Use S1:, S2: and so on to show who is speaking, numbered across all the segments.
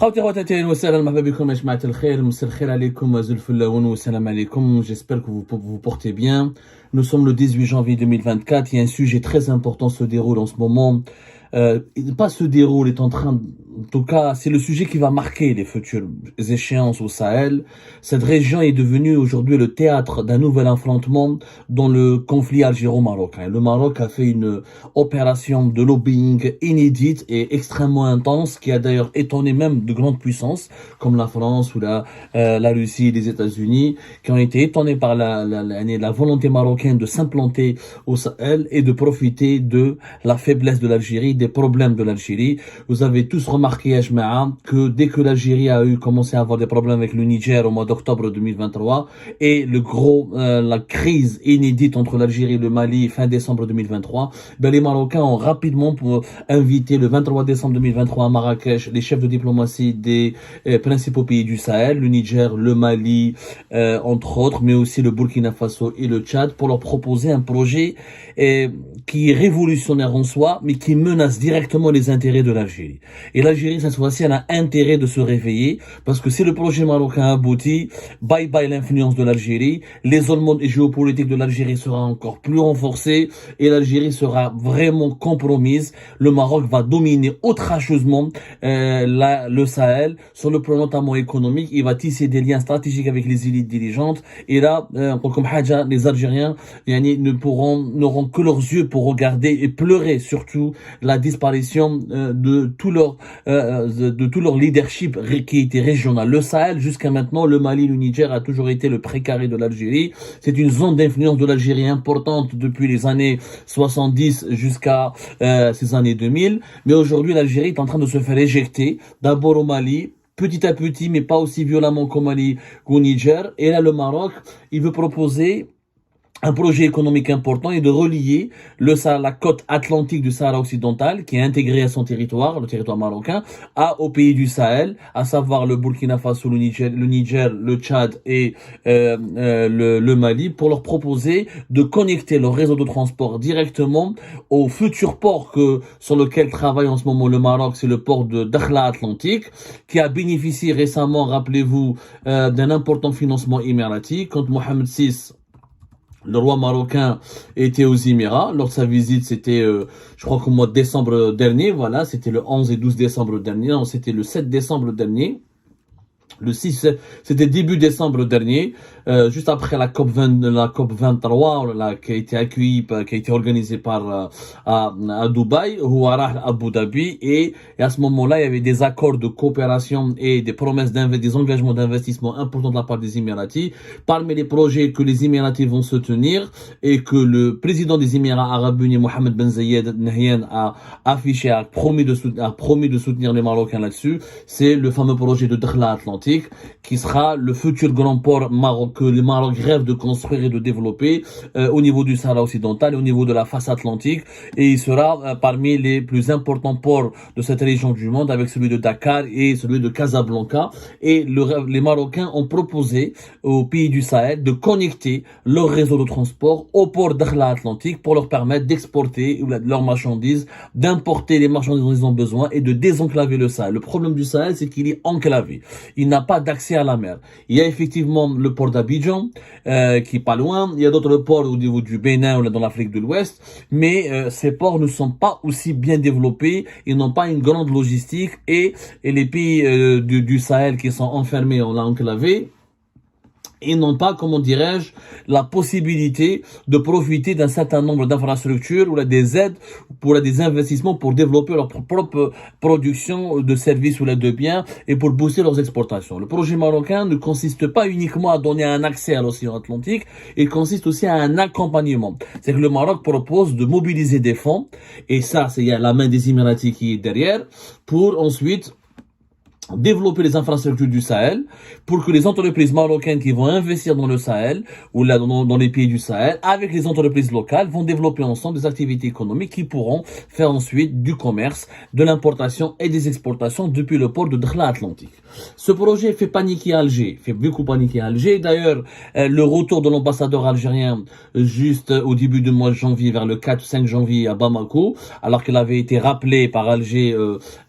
S1: خوتي خواتاتي اهلا وسهلا مرحبا بكم يا جماعة الخير مساء الخير عليكم وزلف اللاون والسلام عليكم. J'espère que vous portez bien. Nous sommes le 18 janvier 2024. Il y a un sujet très important se déroule en ce moment. Pas se déroule, est en train, en tout cas, c'est le sujet qui va marquer les futures échéances au Sahel. Cette région est devenue aujourd'hui le théâtre d'un nouvel affrontement dans le conflit algéro-marocain. Le Maroc a fait une opération de lobbying inédite et extrêmement intense qui a d'ailleurs étonné même de grandes puissances comme la France ou la Russie et les États-Unis qui ont été étonnés par la volonté marocaine de s'implanter au Sahel et de profiter de la faiblesse de l'Algérie, des problèmes de l'Algérie. Vous avez tous remarqué, Ajma'a, que dès que l'Algérie a commencé à avoir des problèmes avec le Niger au mois d'octobre 2023 et la crise inédite entre l'Algérie et le Mali fin décembre 2023, les Marocains ont rapidement invité le 23 décembre 2023 à Marrakech les chefs de diplomatie des principaux pays du Sahel, le Niger, le Mali, entre autres, mais aussi le Burkina Faso et le Tchad, pour leur proposer un projet qui est révolutionnaire en soi, mais qui menace directement les intérêts de l'Algérie. Et l'Algérie, cette fois-ci, elle a intérêt de se réveiller, parce que si le projet marocain aboutit, bye bye l'influence de l'Algérie, l'isolement géopolitique de l'Algérie sera encore plus renforcé, et l'Algérie sera vraiment compromise. Le Maroc va dominer outrageusement le Sahel, sur le plan notamment économique. Il va tisser des liens stratégiques avec les élites dirigeantes, et là, comme Hadja, les Algériens n'auront que leurs yeux pour regarder et pleurer surtout la disparition de tout leur leadership qui était régional. Le Sahel, jusqu'à maintenant, le Mali, le Niger a toujours été le précaré de l'Algérie. C'est une zone d'influence de l'Algérie importante depuis les années 70 jusqu'à ces années 2000. Mais aujourd'hui, l'Algérie est en train de se faire éjecter, d'abord au Mali, petit à petit, mais pas aussi violemment qu'au Mali qu'au Niger. Et là, le Maroc, il veut proposer un projet économique important est de relier la côte atlantique du Sahara occidental, qui est intégrée à son territoire, le territoire marocain, aux pays du Sahel, à savoir le Burkina Faso, le Niger, le Tchad et le Mali, pour leur proposer de connecter leur réseau de transport directement au futur port sur lequel travaille en ce moment le Maroc, c'est le port de Dakhla Atlantique, qui a bénéficié récemment, rappelez-vous, d'un important financement émirati, quand Mohamed VI, le roi marocain, était aux Émirats. Lors de sa visite, c'était, je crois qu'au mois de décembre dernier, voilà, c'était le 11 et 12 décembre dernier, non, c'était le 7 décembre dernier. Le 6, c'était début décembre dernier, juste après la COP 23, qui a été accueillie, qui a été organisée à Dubaï, Houarah, Abu Dhabi, et à ce moment-là, il y avait des accords de coopération et des promesses des engagements d'investissement importants de la part des Émiratis. Parmi les projets que les Émiratis vont se tenir et que le président des Émirats Arabes Unis, Mohamed Ben Zayed Nahyan, a affiché, a promis de soutenir les Marocains là-dessus, c'est le fameux projet de Dakhla Atlantique, qui sera le futur grand port que le Maroc rêve de construire et de développer au niveau du Sahara occidental et au niveau de la face atlantique, et il sera parmi les plus importants ports de cette région du monde, avec celui de Dakar et celui de Casablanca. Et les Marocains ont proposé aux pays du Sahel de connecter leur réseau de transport au port Dakhla Atlantique pour leur permettre d'exporter leurs marchandises, d'importer les marchandises dont ils ont besoin et de désenclaver le Sahel. Le problème du Sahel, c'est qu'il est enclavé. Il n'a pas d'accès à la mer. Il y a effectivement le port d'Abidjan, qui est pas loin. Il y a d'autres ports au niveau du Bénin ou dans l'Afrique de l'Ouest. Mais ces ports ne sont pas aussi bien développés. Ils n'ont pas une grande logistique. Et les pays du Sahel qui sont enfermés, on l'a enclavé, et n'ont pas, comment dirais-je, la possibilité de profiter d'un certain nombre d'infrastructures ou des aides pour des investissements pour développer leur propre production de services ou de biens et pour booster leurs exportations. Le projet marocain ne consiste pas uniquement à donner un accès à l'océan Atlantique, il consiste aussi à un accompagnement. C'est que le Maroc propose de mobiliser des fonds, et ça, il y a la main des Émiratis qui est derrière, pour ensuite développer les infrastructures du Sahel, pour que les entreprises marocaines qui vont investir dans le Sahel ou dans les pays du Sahel, avec les entreprises locales, vont développer ensemble des activités économiques qui pourront faire ensuite du commerce, de l'importation et des exportations depuis le port de Dakhla Atlantique. Ce projet fait paniquer Alger, fait beaucoup paniquer Alger. D'ailleurs, le retour de l'ambassadeur algérien juste au début du mois de janvier, vers le 4-5 janvier à Bamako, alors qu'il avait été rappelé par Alger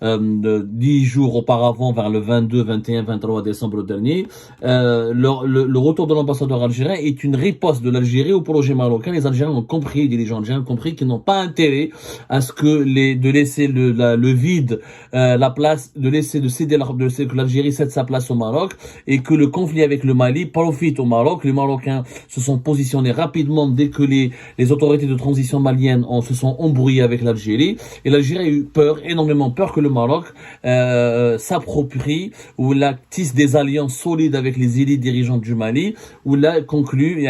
S1: 10 jours auparavant notamment vers le 22, 21, 23 décembre dernier. Le retour de l'ambassadeur algérien est une riposte de l'Algérie au projet marocain. Les Algériens ont compris, les dirigeants algériens ont compris qu'ils n'ont pas intérêt à ce que de laisser le vide, la place, de laisser que l'Algérie cède sa place au Maroc et que le conflit avec le Mali profite au Maroc. Les Marocains se sont positionnés rapidement dès que les autorités de transition maliennes se sont embrouillées avec l'Algérie. Et l'Algérie a eu peur, énormément peur que le Maroc s'approprie ou la tisse des alliances solides avec les élites dirigeantes du Mali, ou là conclut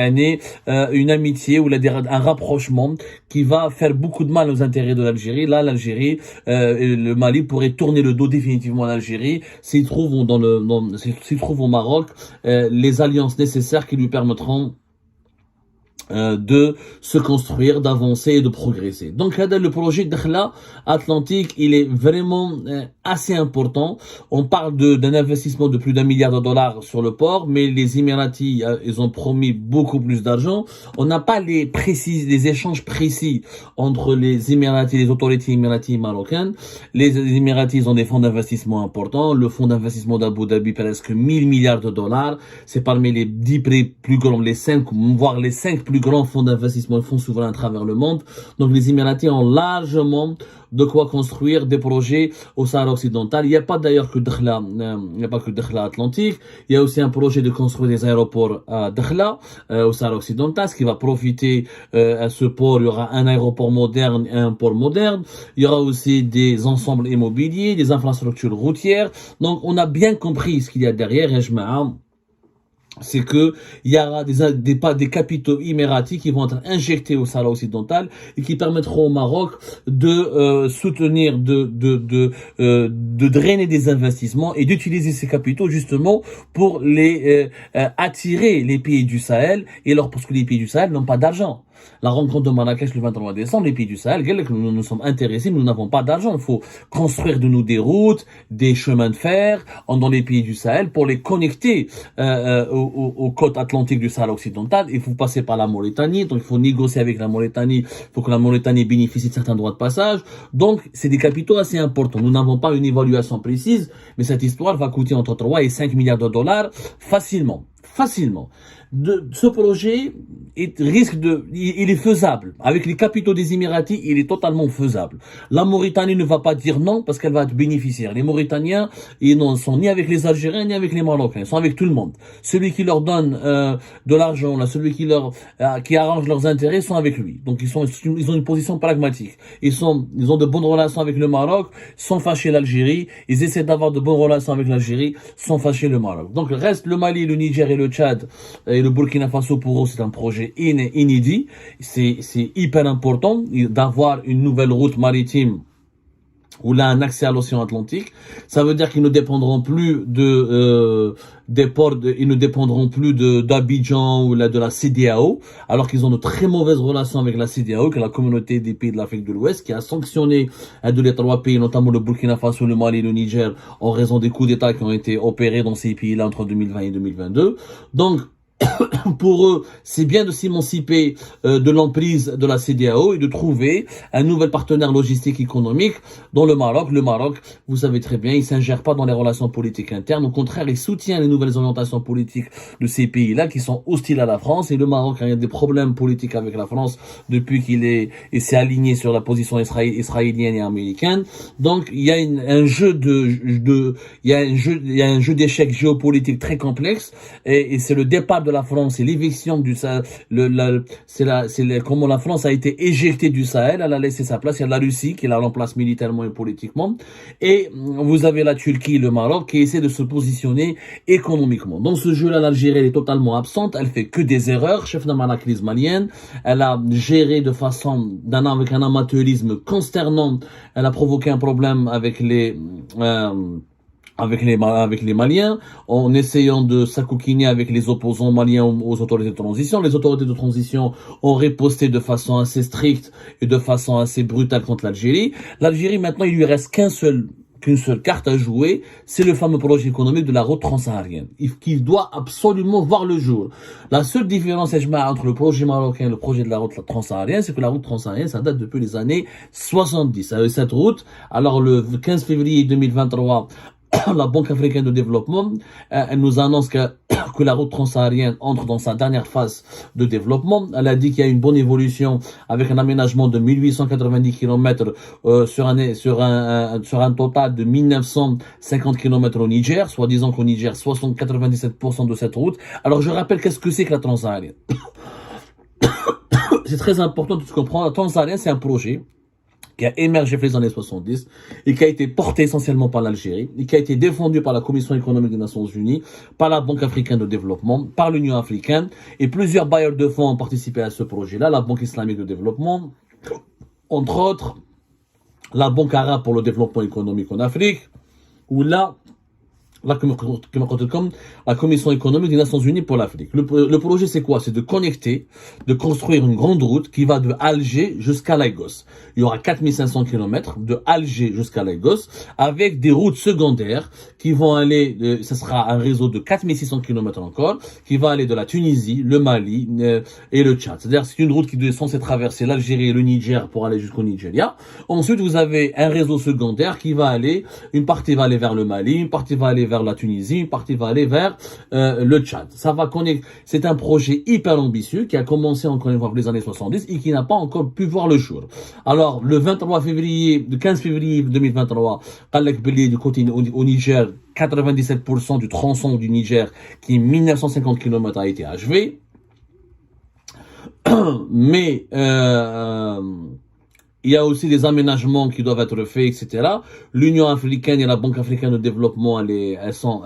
S1: une amitié ou un rapprochement qui va faire beaucoup de mal aux intérêts de l'Algérie. Là, l'Algérie, le Mali pourrait tourner le dos définitivement à l'Algérie s'ils trouvent au Maroc les alliances nécessaires qui lui permettront de se construire, d'avancer et de progresser. Donc le projet Dakhla Atlantique, il est vraiment assez important. On parle d'un investissement de plus d'1 milliard de dollars sur le port, mais les Émiratis, ils ont promis beaucoup plus d'argent. On n'a pas les échanges précis entre les Émiratis, les autorités émiraties marocaines. Les Émiratis, ils ont des fonds d'investissement importants. Le fonds d'investissement d'Abu Dhabi, presque 1000 milliards de dollars. C'est parmi les 10 plus grands, les 5, voire les 5 plus grands fonds d'investissement et fonds souverains à travers le monde. Donc les Émiratis ont largement de quoi construire des projets au Sahara occidental. Il n'y a pas d'ailleurs que Dakhla, il n'y a pas que Dakhla Atlantique. Il y a aussi un projet de construire des aéroports à Dakhla, au Sahara occidental, ce qui va profiter à ce port. Il y aura un aéroport moderne et un port moderne. Il y aura aussi des ensembles immobiliers, des infrastructures routières. Donc on a bien compris ce qu'il y a derrière. Et c'est que il y aura des capitaux émiratis qui vont être injectés au Sahara occidental et qui permettront au Maroc de soutenir, de drainer des investissements et d'utiliser ces capitaux justement pour attirer les pays du Sahel parce que les pays du Sahel n'ont pas d'argent. La rencontre de Marrakech le 23 décembre, les pays du Sahel, nous nous sommes intéressés, nous n'avons pas d'argent. Il faut construire de nous des routes, des chemins de fer dans les pays du Sahel pour les connecter aux côtes atlantiques du Sahara occidental. Il faut passer par la Mauritanie, donc il faut négocier avec la Mauritanie pour que la Mauritanie bénéficie de certains droits de passage. Donc, c'est des capitaux assez importants. Nous n'avons pas une évaluation précise, mais cette histoire va coûter entre 3 et 5 milliards de dollars facilement. Ce projet, il est faisable. Avec les capitaux des Émiratis, il est totalement faisable. La Mauritanie ne va pas dire non parce qu'elle va être bénéficiaire. Les Mauritaniens, ils ne sont ni avec les Algériens ni avec les Marocains. Ils sont avec tout le monde. Celui qui leur donne de l'argent, celui qui arrange leurs intérêts, sont avec lui. Donc ils ont une position pragmatique. Ils ont de bonnes relations avec le Maroc, sans fâcher l'Algérie. Ils essaient d'avoir de bonnes relations avec l'Algérie, sans fâcher le Maroc. Donc reste le Mali, le Niger et le Tchad et le Burkina Faso. Pour eux, c'est un projet inédit. C'est hyper important d'avoir une nouvelle route maritime ou là un accès à l'océan Atlantique. Ça veut dire qu'ils ne dépendront plus des ports, ils ne dépendront plus d'Abidjan ou de la CEDEAO, alors qu'ils ont de très mauvaises relations avec la CEDEAO, que la communauté des pays de l'Afrique de l'Ouest, qui a sanctionné les 3 pays, notamment le Burkina Faso, le Mali et le Niger, en raison des coups d'État qui ont été opérés dans ces pays-là entre 2020 et 2022. Donc, pour eux, c'est bien de s'émanciper de l'emprise de la CEDEAO et de trouver un nouvel partenaire logistique économique dans le Maroc. Le Maroc, vous savez très bien, il s'ingère pas dans les relations politiques internes. Au contraire, il soutient les nouvelles orientations politiques de ces pays-là qui sont hostiles à la France. Et le Maroc a des problèmes politiques avec la France depuis qu'il s'est aligné sur la position israélienne et américaine. Donc, il y a un jeu d'échecs géopolitique très complexe et c'est le départ de la France et l'éviction du Sahel, comment la France a été éjectée du Sahel, elle a laissé sa place. Il y a la Russie qui la remplace militairement et politiquement, et vous avez la Turquie et le Maroc qui essaient de se positionner économiquement. Dans ce jeu-là, l'Algérie est totalement absente, elle fait que des erreurs, chef de la crise malienne, elle a géré de façon avec un amateurisme consternant, elle a provoqué un problème avec les Maliens, en essayant de s'acoquiner avec les opposants maliens aux autorités de transition. Les autorités de transition ont riposté de façon assez stricte et de façon assez brutale contre l'Algérie. L'Algérie, maintenant, il lui reste qu'une seule carte à jouer, c'est le fameux projet économique de la route transsaharienne, qui doit absolument voir le jour. La seule différence entre le projet marocain et le projet de la route transsaharienne, c'est que la route transsaharienne, ça date depuis les années 70. Cette route, alors le 15 février 2023, la Banque africaine de développement, elle nous annonce que la route transsaharienne entre dans sa dernière phase de développement. Elle a dit qu'il y a une bonne évolution avec un aménagement de 1890 km sur un total de 1950 km au Niger, soit disant qu'au Niger, 97% de cette route. Alors je rappelle qu'est-ce que c'est que la transsaharienne. C'est très important de se comprendre. La transsaharienne, c'est un projet qui a émergé dans les années 70 et qui a été porté essentiellement par l'Algérie et qui a été défendu par la Commission économique des Nations Unies, par la Banque africaine de développement, par l'Union africaine, et plusieurs bailleurs de fonds ont participé à ce projet-là, la Banque islamique de développement, entre autres, la Banque arabe pour le développement économique en Afrique, ou la Commission économique des Nations Unies pour l'Afrique. Le projet, c'est quoi? C'est de connecter, de construire une grande route qui va de Alger jusqu'à Lagos. Il y aura 4500 km de Alger jusqu'à Lagos, avec des routes secondaires qui vont aller, ce sera un réseau de 4600 km encore, qui va aller de la Tunisie, le Mali et le Tchad. C'est-à-dire c'est une route qui est censée traverser l'Algérie et le Niger pour aller jusqu'au Nigeria. Ensuite, vous avez un réseau secondaire qui va aller, une partie va aller vers le Mali, une partie va aller vers la Tunisie, une partie va aller vers le Tchad. Ça va connecter. C'est un projet hyper ambitieux qui a commencé encore une fois les années 70 et qui n'a pas encore pu voir le jour. Alors, le 15 février 2023, Khalek Belli du côté au Niger, 97% du tronçon du Niger qui est 1950 km a été achevé. Mais il y a aussi des aménagements qui doivent être faits, etc. L'Union africaine et la Banque africaine de développement, elles sont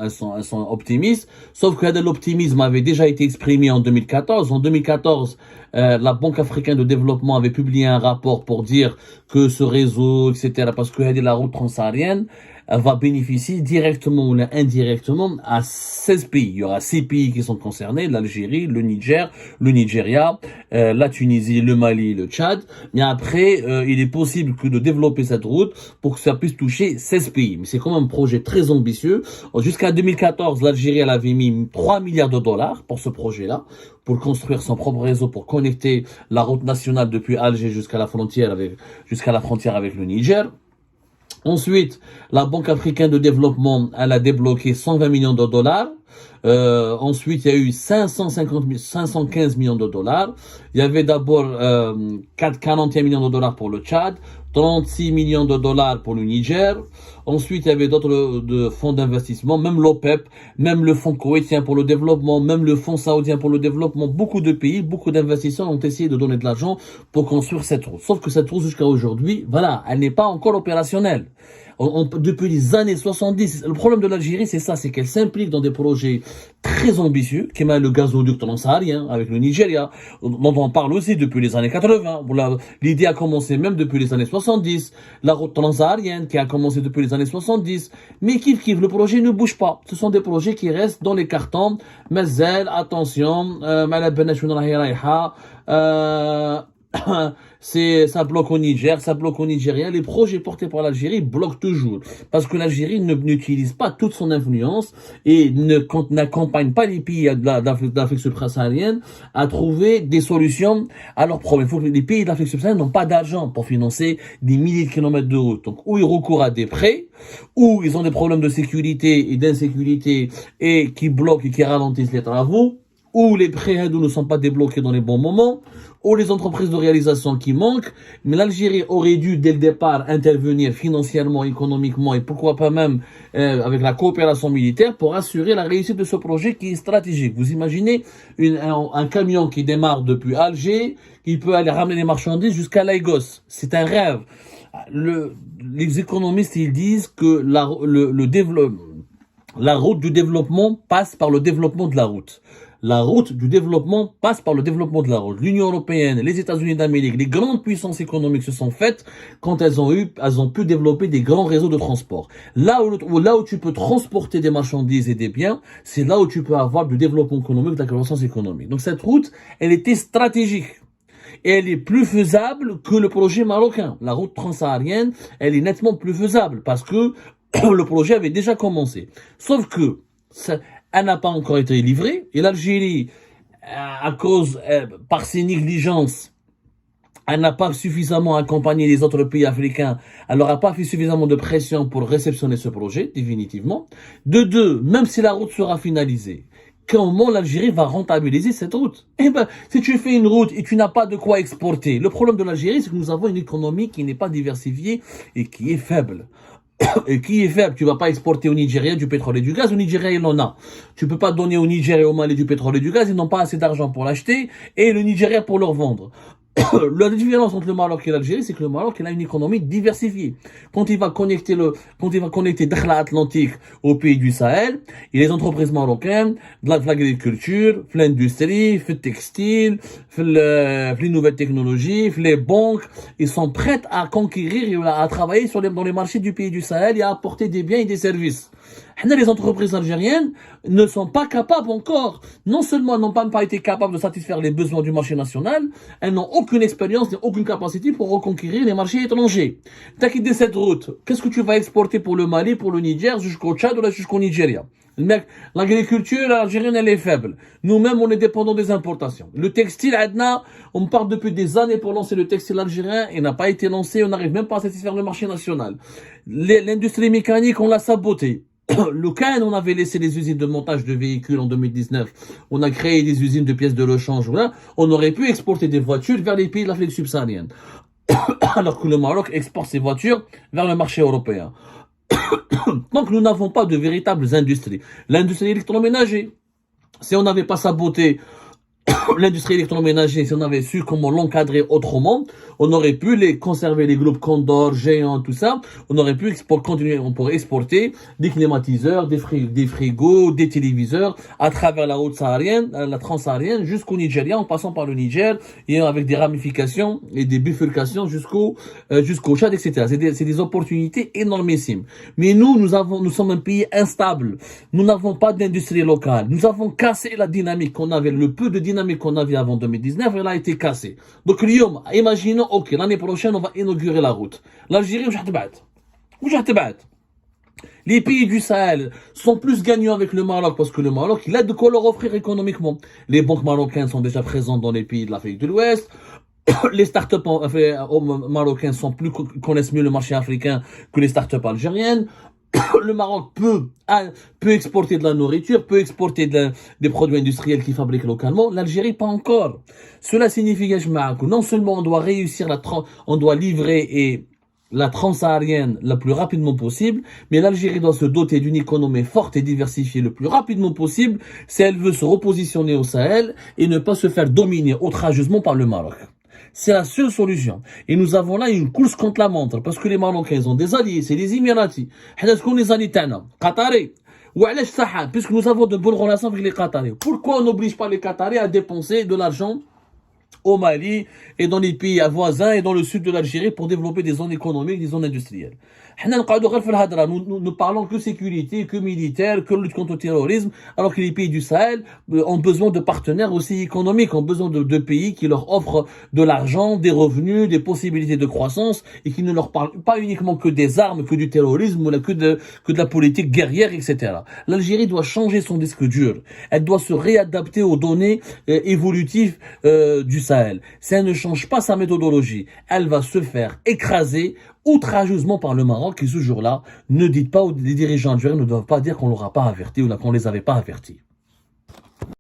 S1: optimistes. Sauf que l'optimisme avait déjà été exprimé en 2014. En 2014, la Banque africaine de développement avait publié un rapport pour dire que ce réseau, etc., parce que la route transsaharienne, va bénéficier directement ou indirectement à 16 pays. Il y aura 6 pays qui sont concernés, l'Algérie, le Niger, le Nigeria, la Tunisie, le Mali, le Tchad. Mais après, il est possible que de développer cette route pour que ça puisse toucher 16 pays. Mais c'est quand même un projet très ambitieux. Jusqu'à 2014, l'Algérie, elle avait mis 3 milliards de dollars pour ce projet-là, pour construire son propre réseau, pour connecter la route nationale depuis Alger jusqu'à la frontière avec le Niger. Ensuite, la Banque africaine de développement, elle a débloqué 120 millions de dollars. Ensuite, il y a eu 515 millions de dollars. Il y avait d'abord 41 millions de dollars pour le Tchad, 36 millions de dollars pour le Niger. Ensuite, il y avait d'autres fonds d'investissement, même l'OPEP, même le fonds koweïtien pour le développement, même le fonds saoudien pour le développement. Beaucoup de pays, beaucoup d'investisseurs ont essayé de donner de l'argent pour construire cette route. Sauf que cette route, jusqu'à aujourd'hui, voilà, elle n'est pas encore opérationnelle. Depuis les années 70, le problème de l'Algérie, c'est ça, c'est qu'elle s'implique dans des projets très ambitieux, qui est le gazoduc transsaharien avec le Nigeria, dont on parle aussi depuis les années 80. L'idée a commencé même depuis les années 70. La route transsaharienne qui a commencé depuis les années 70. Mais kiff, le projet ne bouge pas. Ce sont des projets qui restent dans les cartons. Mazel, attention, ça bloque au Niger, ça bloque au Nigeria. Les projets portés par l'Algérie bloquent toujours. Parce que l'Algérie n'utilise pas toute son influence et n'accompagne pas les pays d'Afrique subsaharienne à trouver des solutions à leurs problèmes. Il faut que les pays d'Afrique subsaharienne n'ont pas d'argent pour financer des milliers de kilomètres de route. Donc, ou ils recourent à des prêts, ou ils ont des problèmes de sécurité et d'insécurité et qui bloquent et qui ralentissent les travaux, ou les prêts ne sont pas débloqués dans les bons moments, ou les entreprises de réalisation qui manquent. Mais l'Algérie aurait dû, dès le départ, intervenir financièrement, économiquement, et pourquoi pas même avec la coopération militaire pour assurer la réussite de ce projet qui est stratégique. Vous imaginez un camion qui démarre depuis Alger, qui peut aller ramener les marchandises jusqu'à Lagos. C'est un rêve. Les économistes, ils disent que la route du développement passe par le développement de la route. La route du développement passe par le développement de la route. L'Union européenne, les États-Unis d'Amérique, les grandes puissances économiques se sont faites quand elles ont pu développer des grands réseaux de transport. Là où tu peux transporter des marchandises et des biens, c'est là où tu peux avoir du développement économique, de la croissance économique. Donc cette route, elle était stratégique. Et elle est plus faisable que le projet marocain. La route transsaharienne, elle est nettement plus faisable parce que le projet avait déjà commencé. Sauf que elle n'a pas encore été livrée et l'Algérie, par ses négligences Elle n'a pas suffisamment accompagné les autres pays africains. Elle n'aura pas fait suffisamment de pression pour réceptionner ce projet, définitivement. De deux, même si la route sera finalisée, comment l'Algérie va rentabiliser cette route? Eh ben, si tu fais une route et tu n'as pas de quoi exporter, le problème de l'Algérie, c'est que nous avons une économie qui n'est pas diversifiée et qui est faible. Et qui est faible, tu vas pas exporter au Nigeria du pétrole et du gaz, au Nigeria il en a. Tu peux pas donner au Niger et au Mali du pétrole et du gaz, ils n'ont pas assez d'argent pour l'acheter, et le Nigeria pour leur vendre. La différence entre le Maroc et l'Algérie, c'est que le Maroc, il a une économie diversifiée. Quand il va connecter Dakhla Atlantique au pays du Sahel, il y a les entreprises marocaines, de l'agriculture, de l'industrie, le textile, les nouvelles technologies, les banques, ils sont prêts à conquérir et à travailler dans les marchés du pays du Sahel et à apporter des biens et des services. Les entreprises algériennes ne sont pas capables encore, non seulement n'ont pas été capables de satisfaire les besoins du marché national, elles n'ont aucune expérience ni aucune capacité pour reconquérir les marchés étrangers. T'as quitté cette route, qu'est-ce que tu vas exporter pour le Mali, pour le Niger, jusqu'au Tchad ou là jusqu'au Nigeria? L'agriculture algérienne, elle est faible. Nous-mêmes, on est dépendants des importations. Le textile, Adna, on parle depuis des années pour lancer le textile algérien, il n'a pas été lancé, on n'arrive même pas à satisfaire le marché national. L'industrie mécanique, on l'a sabotée. Le Caen, on avait laissé les usines de montage de véhicules en 2019. On a créé des usines de pièces de rechange. Voilà. On aurait pu exporter des voitures vers les pays de l'Afrique subsaharienne. Alors que le Maroc exporte ses voitures vers le marché européen. Donc nous n'avons pas de véritables industries. L'industrie électroménager, si on n'avait pas saboté l'industrie électroménager, si on avait su comment l'encadrer autrement, on aurait pu les conserver, les groupes Condor, Géant, tout ça. On aurait pu continuer, on pourrait exporter des climatiseurs, des frigos, des téléviseurs à travers la haute saharienne, la transsaharienne, jusqu'au Nigeria, en passant par le Niger, et avec des ramifications et des bifurcations jusqu'au Tchad, etc. C'est des opportunités énormissimes. Mais nous sommes un pays instable. Nous n'avons pas d'industrie locale. Nous avons cassé la dynamique qu'on avait, le peu de dynamique qu'on avait avant 2019, elle a été cassée. Donc, imaginons, ok, l'année prochaine, on va inaugurer la route. L'Algérie, où les pays du Sahel sont plus gagnants avec le Maroc parce que le Maroc, il a de quoi leur offrir économiquement. Les banques marocaines sont déjà présentes dans les pays de l'Afrique de l'Ouest. Les startups marocaines connaissent mieux le marché africain que les startups algériennes. Le Maroc peut exporter de la nourriture, peut exporter des produits industriels qui fabriquent localement. L'Algérie, pas encore. Cela signifie que non seulement on doit réussir on doit livrer la transsaharienne le plus rapidement possible, mais l'Algérie doit se doter d'une économie forte et diversifiée le plus rapidement possible si elle veut se repositionner au Sahel et ne pas se faire dominer outrageusement par le Maroc. C'est la seule solution. Et nous avons là une course contre la montre, parce que les Marocains ont des alliés, c'est les Émiratis. Les alliés Qataris. Puisque nous avons de bonnes relations avec les Qataris. Pourquoi on n'oblige pas les Qataris à dépenser de l'argent au Mali et dans les pays voisins et dans le sud de l'Algérie pour développer des zones économiques, des zones industrielles? Nous parlons que sécurité, que militaire, que lutte contre le terrorisme, alors que les pays du Sahel ont besoin de partenaires aussi économiques, ont besoin de pays qui leur offrent de l'argent, des revenus, des possibilités de croissance et qui ne leur parlent pas uniquement que des armes, que du terrorisme, que de la politique guerrière, etc. L'Algérie doit changer son disque dur. Elle doit se réadapter aux données évolutives du Sahel. Si elle ne change pas sa méthodologie, elle va se faire écraser outrageusement par le Maroc, et ce jour-là, ne dites pas, les dirigeants algériens ne doivent pas dire qu'on ne l'aura pas averti ou qu'on ne les avait pas avertis.